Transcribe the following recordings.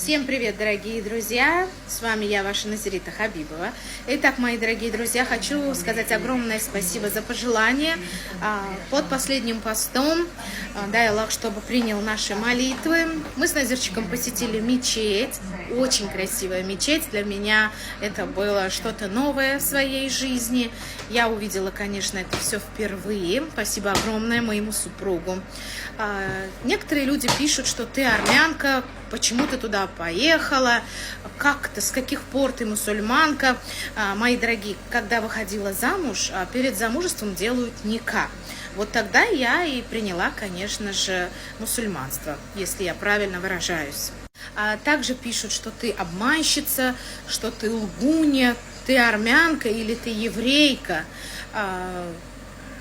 Всем привет, дорогие друзья! С вами я, ваша Назирита Хабибова. Итак, мои дорогие друзья, хочу сказать огромное спасибо за пожелания. Под последним постом, дай Аллах, чтобы принял наши молитвы. Мы с Назирчиком посетили мечеть. Очень красивая мечеть. Для меня это было что-то новое в своей жизни. Я увидела, конечно, это все впервые. Спасибо огромное моему супругу. Некоторые люди пишут, что ты армянка, почему ты туда поехала, как-то, с каких пор ты мусульманка. Мои дорогие, когда выходила замуж, перед замужеством делают никах. Вот тогда я и приняла, конечно же, мусульманство, если я правильно выражаюсь. Также пишут, что ты обманщица, что ты лгунья, ты армянка или ты еврейка.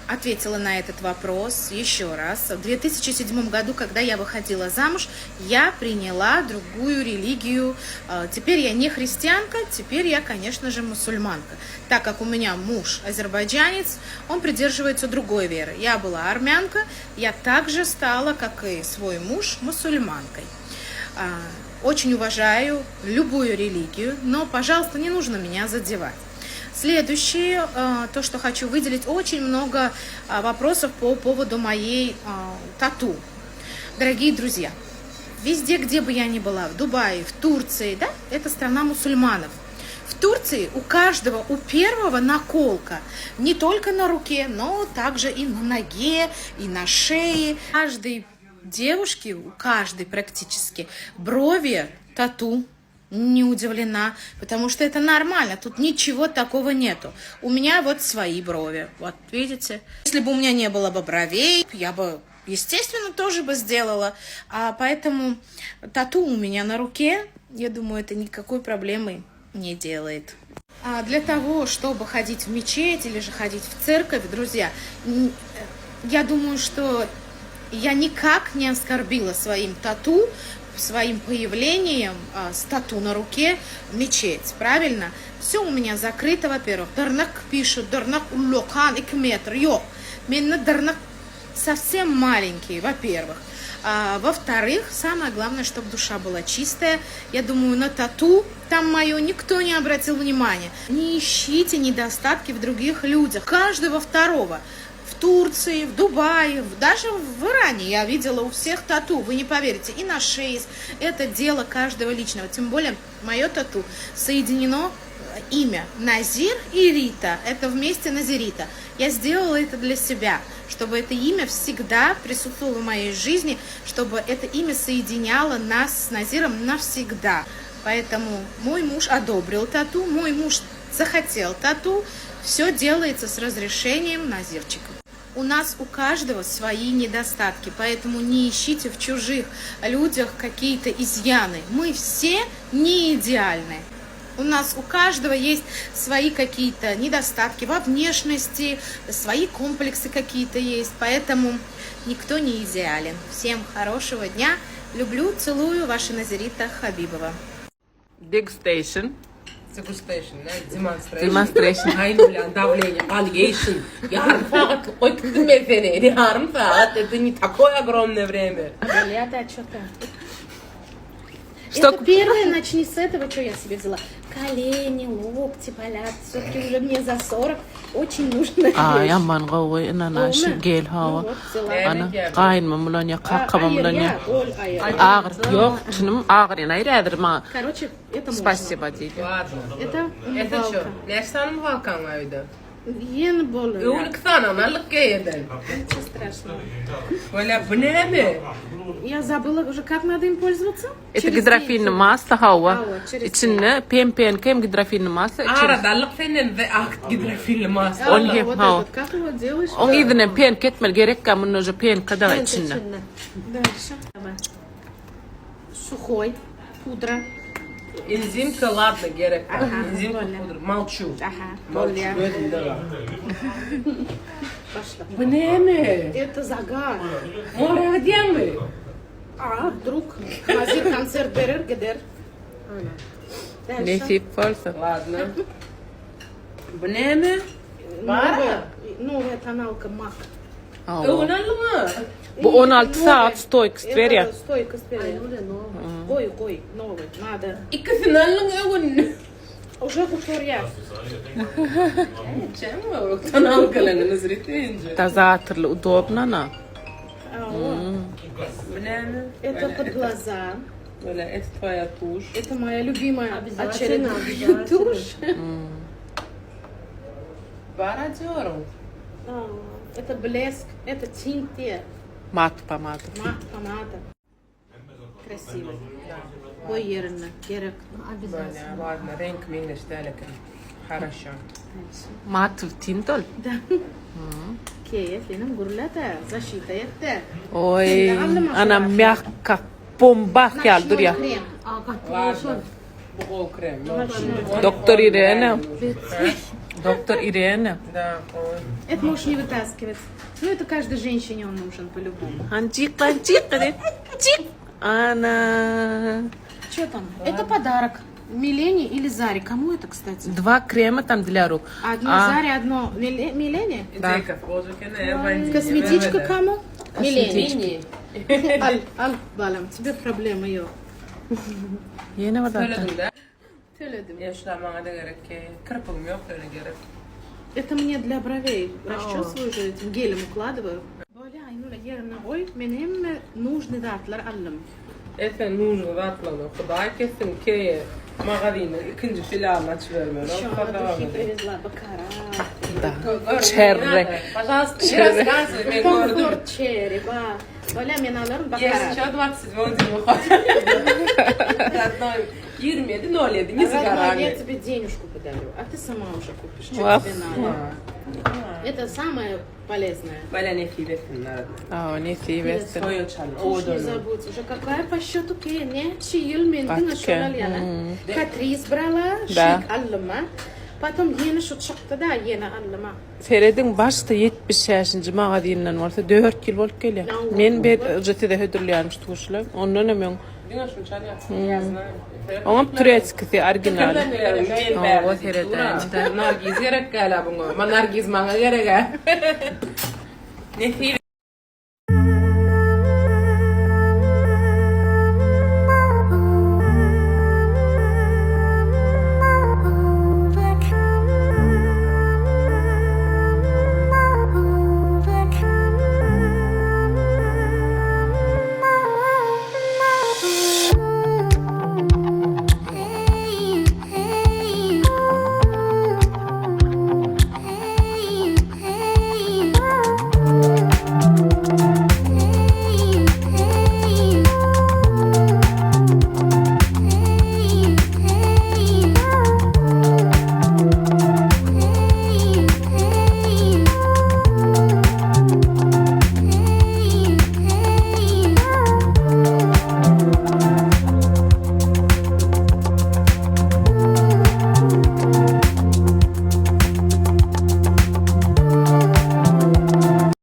Ответила на этот вопрос еще раз. В 2007 году, когда я выходила замуж, я приняла другую религию. Теперь я не христианка, теперь я, конечно же, мусульманка. Так как у меня муж азербайджанец, он придерживается другой веры. Я была армянка, я также стала, как и свой муж, мусульманкой. Очень уважаю любую религию, но, пожалуйста, не нужно меня задевать. Следующее, то, что хочу выделить, очень много вопросов по поводу моей тату. Дорогие друзья, везде, где бы я ни была, в Дубае, в Турции, да, это страна мусульманов. В Турции у каждого, у первого наколка, не только на руке, но также и на ноге, и на шее. У каждой девушки, у каждой практически брови тату. Не удивлена, потому что это нормально, тут ничего такого нету. У меня вот свои брови, вот видите. Если бы у меня не было бы бровей, я бы, естественно, тоже бы сделала. Поэтому тату у меня на руке, я думаю, это никакой проблемы не делает. Для того, чтобы ходить в мечеть или же ходить в церковь, друзья, я думаю, что я никак не оскорбила своим тату, своим появлением с тату на руке мечеть, правильно? Все у меня закрыто, во-первых. Дарнак пишут, дарнак улокан и кметр, йо. Именно дарнак совсем маленький, во-первых. Во-вторых, самое главное, чтобы душа была чистая. Я думаю, на тату там мое никто не обратил внимания. Не ищите недостатки в других людях. Каждого второго. В Турции, в Дубае, даже в Иране я видела у всех тату, вы не поверите, и на шее. Это дело каждого личного, тем более мое тату соединено имя Назир и Рита, это вместе Назирита. Я сделала это для себя, чтобы это имя всегда присутствовало в моей жизни, чтобы это имя соединяло нас с Назиром навсегда. Поэтому мой муж одобрил тату, мой муж захотел тату, все делается с разрешением Назирчика. У нас у каждого свои недостатки, поэтому не ищите в чужих людях какие-то изъяны. Мы все не идеальны. У нас у каждого есть свои какие-то недостатки во внешности, свои комплексы какие-то есть, поэтому никто не идеален. Всем хорошего дня. Люблю, целую, ваша Назирита Хабибова. Degustation. Degustation, demonstration. Demonstration. Aynı bilen давление, allegation. Yarım saat oturttum efendim. Yarım saat. Это не такое огромное время. Это первое, начни с этого, что я себе взяла. Колени, локти болят, все-таки уже мне за 40, очень нужно вещь. Yaman qawwi inana gel hawa. Ana qayn mamlonya qaqqa mamlonya. Ağır yok, şunum ağır yana iradır. Короче, это можно. Спасибо, deydi. Ладно. Это Это что? умывалка. Нерсанım Hakan ayda. Yeni bolu. Uğurluksana, nalık geyeden. Ничего страшного. Böyle bu ne mi? Я забыла уже, как надо им пользоваться. Это Через гидрофильный день. масло hawa. Hawa, через İçinde pempen kem gidroфильный maslо. Ara dalık senin ve akt gidrofil mas. А, Он вот hawa. этот, как его делаешь? Он идine pen ketmel gerek kamun уже pen kada içinde. Дальше. Давай. Сухой. Пудра. İnzimka ладно gerek yok. Aha, İnzimka böyle. pudra. Malçu. Ага. Malçu. Более. Böyle de var. Пошла. Bu ne mi? Это загар. Oraya diyen mi? Вдруг Назир концерт берер, гедер. Дальше. Nefip varsa. Ладно. Bu ne mi? Новая тоналка мак. Hawa. Öğrenli mi? Bu 16 saat stoik istiyor ya. Stoik istiyor. Koy, новый, надо. İkisini alın evin. Уже кутурья. Canım o tanal kalanınız ritince. Тазатырлы, удобно на. Bu ne? Это под глаза. Böyle et твоя тушь. Это моя любимая Обязательно, очередная обязательно. тушь. Bara diyorum. Это блеск, это тинте, Mat помада. мат, помада. Красиво. Koy yerine, gerek. Böyle ладно, renk minneş delikin. Хорошо. Mat tintol. Да. Кея, финам гурлата, защита это. Oy, ana mягко, bomba geldi ya. Крем. Ладно. Bu kol krem. Doktor Irene. Доктор Ирена. Да, ой. Это можешь не вытаскивать. Ну, это каждой женщине он нужен по-любому. Анчик, чик. Она. Что там? Это подарок. Милене или Заре? Кому это, кстати? Два крема там для рук. Одно Заре, одно Милене? Зайка, боже, Косметичка кому? Милене. Mini. Al balam. Тебе проблема yok. Yeni var zaten. Söyledim de. Söyledim. Yaşlamana da gerek ki. Kırpım yok öyle gerek. Это мне для бровей. Расчесываю же этим гелем укладываю. Böyle aynı yerine koy. Benim нужный datlar aldım. Efen Nur'un ratlanı. Kuday kesin ki mağazını ikinci silahını açıvermiyor. Еще духи привезла. Бакара. Да. Черри. Пожалуйста, не рассказывай, мне гордо. Комфорт черри. Böyle men alırım Я bakara. сейчас 27 день выходит. Родной. 27.07. Не за Родной, я горами. тебе денежку подарю, а ты сама уже купишь, что Вау. тебе надо. Это самое полезное. Böyle ne filetin nerede? Aa, ne seversin. Soy uçan. Уж не забудь, уже какая по счету не чиил менты нашел яна. Катрис брала, Да. шик аллыма. Потом yeni şu çıktı da yeni allıma. Seredin başta 70 yaşınca mağazından varsa 4 yıl olup geliyor. Men bir jete hüdürlüyormuş tuşlar. Ondan hemen Dinle şunu çal ya. onun turetskisi orijinal. O sereden. Nargiz gerek galiba bunu. Ma nargiz manga gerek. Ne fil